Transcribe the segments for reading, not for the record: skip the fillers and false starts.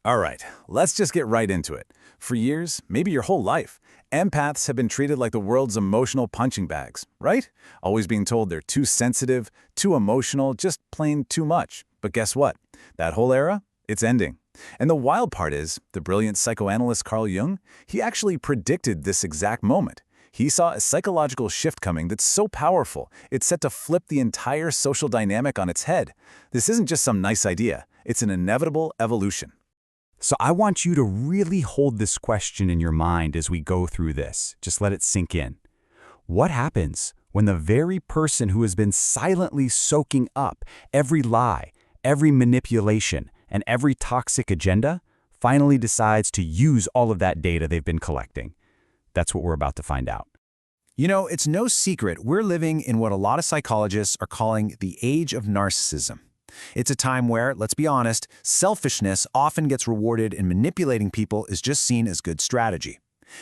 All right, let's just get right into it. For years, maybe your whole life, empaths have been treated like the world's emotional punching bags, right? Always being told they're too sensitive, too emotional, just plain too much. But guess what? That whole era, it's ending. And the wild part is, the brilliant psychoanalyst Carl Jung, he actually predicted this exact moment. He saw a psychological shift coming that's so powerful, it's set to flip the entire social dynamic on its head. This isn't just some nice idea, it's an inevitable evolution. So I want you to really hold this question in your mind as we go through this. Just let it sink in. What happens when the very person who has been silently soaking up every lie, every manipulation, and every toxic agenda finally decides to use all of that data they've been collecting? That's what we're about to find out. You know, it's no secret we're living in what a lot of psychologists are calling the age of narcissism. It's a time where, let's be honest, selfishness often gets rewarded and manipulating people is just seen as good strategy.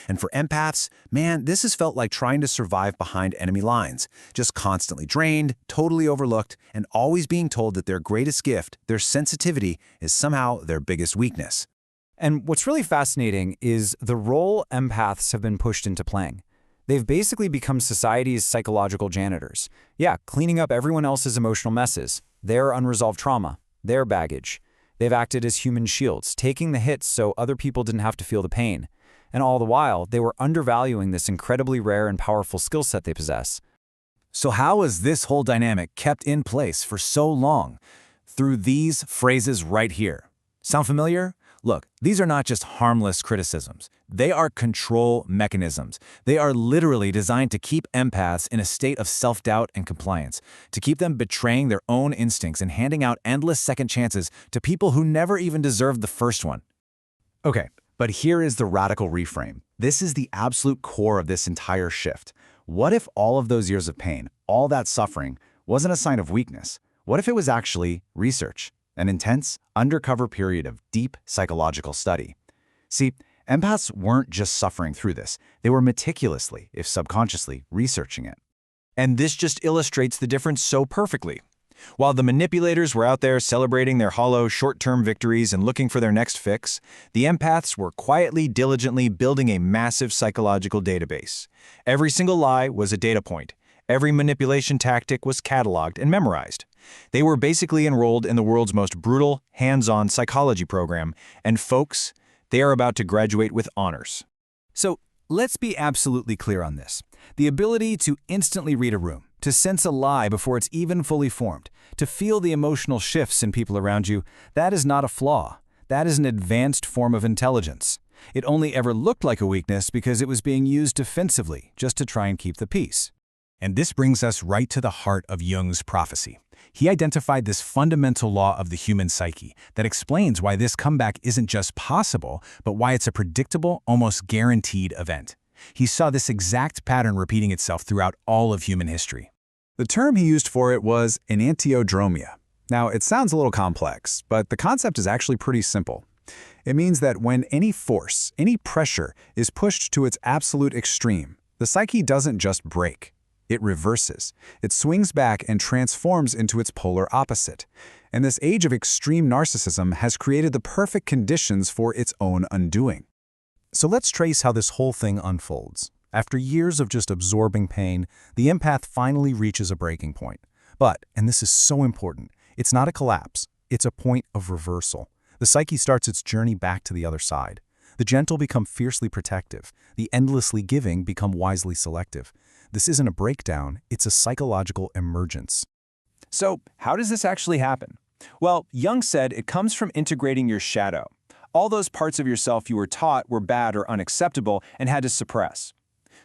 And for empaths, man, this has felt like trying to survive behind enemy lines, just constantly drained, totally overlooked, and always being told that their greatest gift, their sensitivity, is somehow their biggest weakness. And what's really fascinating is the role empaths have been pushed into playing. They've basically become society's psychological janitors. Yeah, cleaning up everyone else's emotional messes, their unresolved trauma, their baggage. They've acted as human shields, taking the hits so other people didn't have to feel the pain. And all the while, they were undervaluing this incredibly rare and powerful skill set they possess. So how is this whole dynamic kept in place for so long? Through these phrases right here. Sound familiar? Look, these are not just harmless criticisms. They are control mechanisms. They are literally designed to keep empaths in a state of self-doubt and compliance, to keep them betraying their own instincts and handing out endless second chances to people who never even deserved the first one. Okay, but here is the radical reframe. This is the absolute core of this entire shift. What if all of those years of pain, all that suffering, wasn't a sign of weakness? What if it was actually research? An intense, undercover period of deep psychological study. See, empaths weren't just suffering through this. They were meticulously, if subconsciously, researching it. And this just illustrates the difference so perfectly. While the manipulators were out there celebrating their hollow, short-term victories and looking for their next fix, the empaths were quietly, diligently building a massive psychological database. Every single lie was a data point. Every manipulation tactic was cataloged and memorized. They were basically enrolled in the world's most brutal, hands-on psychology program, and folks, they are about to graduate with honors. So let's be absolutely clear on this. The ability to instantly read a room, to sense a lie before it's even fully formed, to feel the emotional shifts in people around you, that is not a flaw. That is an advanced form of intelligence. It only ever looked like a weakness because it was being used defensively, just to try and keep the peace. And this brings us right to the heart of Jung's prophecy. He identified this fundamental law of the human psyche that explains why this comeback isn't just possible, but why it's a predictable, almost guaranteed event. He saw this exact pattern repeating itself throughout all of human history. The term he used for it was enantiodromia. Now, it sounds a little complex, but the concept is actually pretty simple. It means that when any force, any pressure, is pushed to its absolute extreme, the psyche doesn't just break. It reverses. It swings back and transforms into its polar opposite. And this age of extreme narcissism has created the perfect conditions for its own undoing. So let's trace how this whole thing unfolds. After years of just absorbing pain, the empath finally reaches a breaking point. But, and this is so important, it's not a collapse. It's a point of reversal. The psyche starts its journey back to the other side. The gentle become fiercely protective. The endlessly giving become wisely selective. This isn't a breakdown, it's a psychological emergence. So, how does this actually happen? Well, Jung said it comes from integrating your shadow. All those parts of yourself you were taught were bad or unacceptable and had to suppress.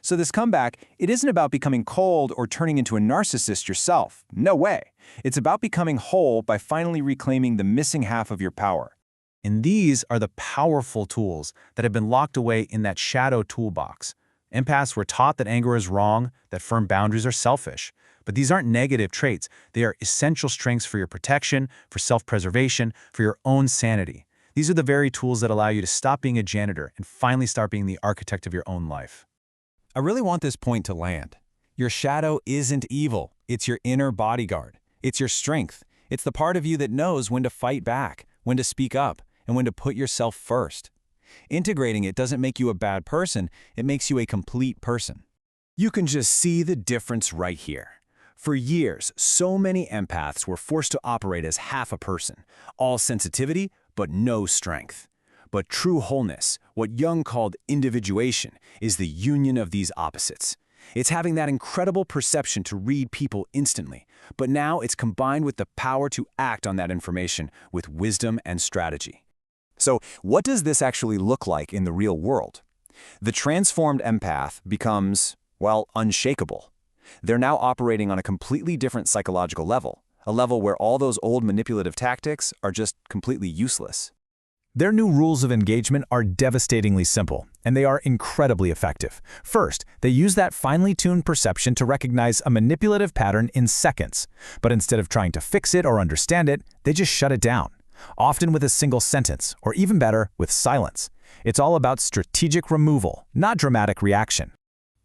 So this comeback, it isn't about becoming cold or turning into a narcissist yourself. No way. It's about becoming whole by finally reclaiming the missing half of your power. And these are the powerful tools that have been locked away in that shadow toolbox. Empaths were taught that anger is wrong, that firm boundaries are selfish. But these aren't negative traits. They are essential strengths for your protection, for self-preservation, for your own sanity. These are the very tools that allow you to stop being a janitor and finally start being the architect of your own life. I really want this point to land. Your shadow isn't evil. It's your inner bodyguard. It's your strength. It's the part of you that knows when to fight back, when to speak up, and when to put yourself first. Integrating it doesn't make you a bad person, it makes you a complete person. You can just see the difference right here. For years, so many empaths were forced to operate as half a person, all sensitivity but no strength. But true wholeness, what Jung called individuation, is the union of these opposites. It's having that incredible perception to read people instantly, but now it's combined with the power to act on that information with wisdom and strategy. So, what does this actually look like in the real world? The transformed empath becomes, well, unshakable. They're now operating on a completely different psychological level, a level where all those old manipulative tactics are just completely useless. Their new rules of engagement are devastatingly simple, and they are incredibly effective. First, they use that finely tuned perception to recognize a manipulative pattern in seconds. But instead of trying to fix it or understand it, they just shut it down, often with a single sentence, or even better, with silence. It's all about strategic removal, not dramatic reaction.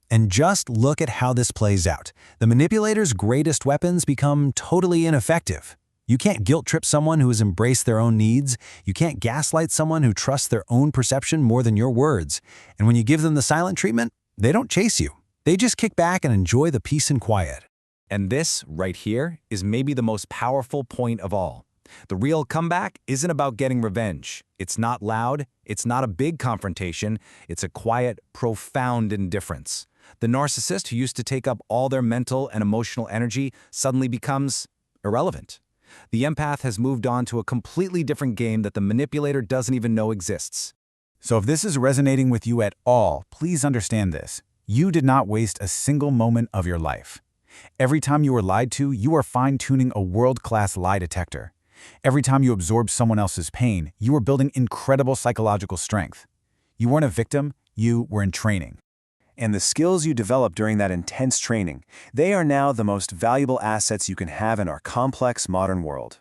And just look at how this plays out. The manipulator's greatest weapons become totally ineffective. You can't guilt-trip someone who has embraced their own needs. You can't gaslight someone who trusts their own perception more than your words. And when you give them the silent treatment, they don't chase you. They just kick back and enjoy the peace and quiet. And this, right here, is maybe the most powerful point of all. The real comeback isn't about getting revenge. It's not loud, it's not a big confrontation, it's a quiet, profound indifference. The narcissist who used to take up all their mental and emotional energy suddenly becomes irrelevant. The empath has moved on to a completely different game that the manipulator doesn't even know exists. So if this is resonating with you at all, please understand this. You did not waste a single moment of your life. Every time you were lied to, you are fine-tuning a world-class lie detector. Every time you absorbed someone else's pain, you were building incredible psychological strength. You weren't a victim, you were in training. And the skills you developed during that intense training, they are now the most valuable assets you can have in our complex modern world.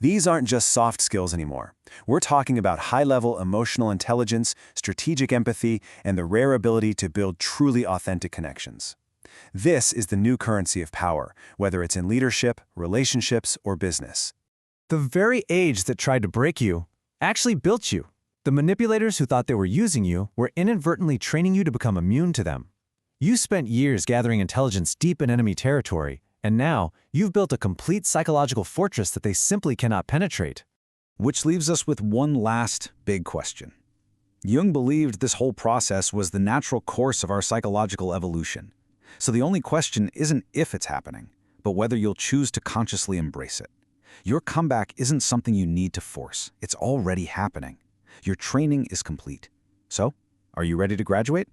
These aren't just soft skills anymore. We're talking about high-level emotional intelligence, strategic empathy, and the rare ability to build truly authentic connections. This is the new currency of power, whether it's in leadership, relationships, or business. The very age that tried to break you actually built you. The manipulators who thought they were using you were inadvertently training you to become immune to them. You spent years gathering intelligence deep in enemy territory, and now you've built a complete psychological fortress that they simply cannot penetrate. Which leaves us with one last big question. Jung believed this whole process was the natural course of our psychological evolution. So the only question isn't if it's happening, but whether you'll choose to consciously embrace it. Your comeback isn't something you need to force. It's already happening. Your training is complete. So, are you ready to graduate?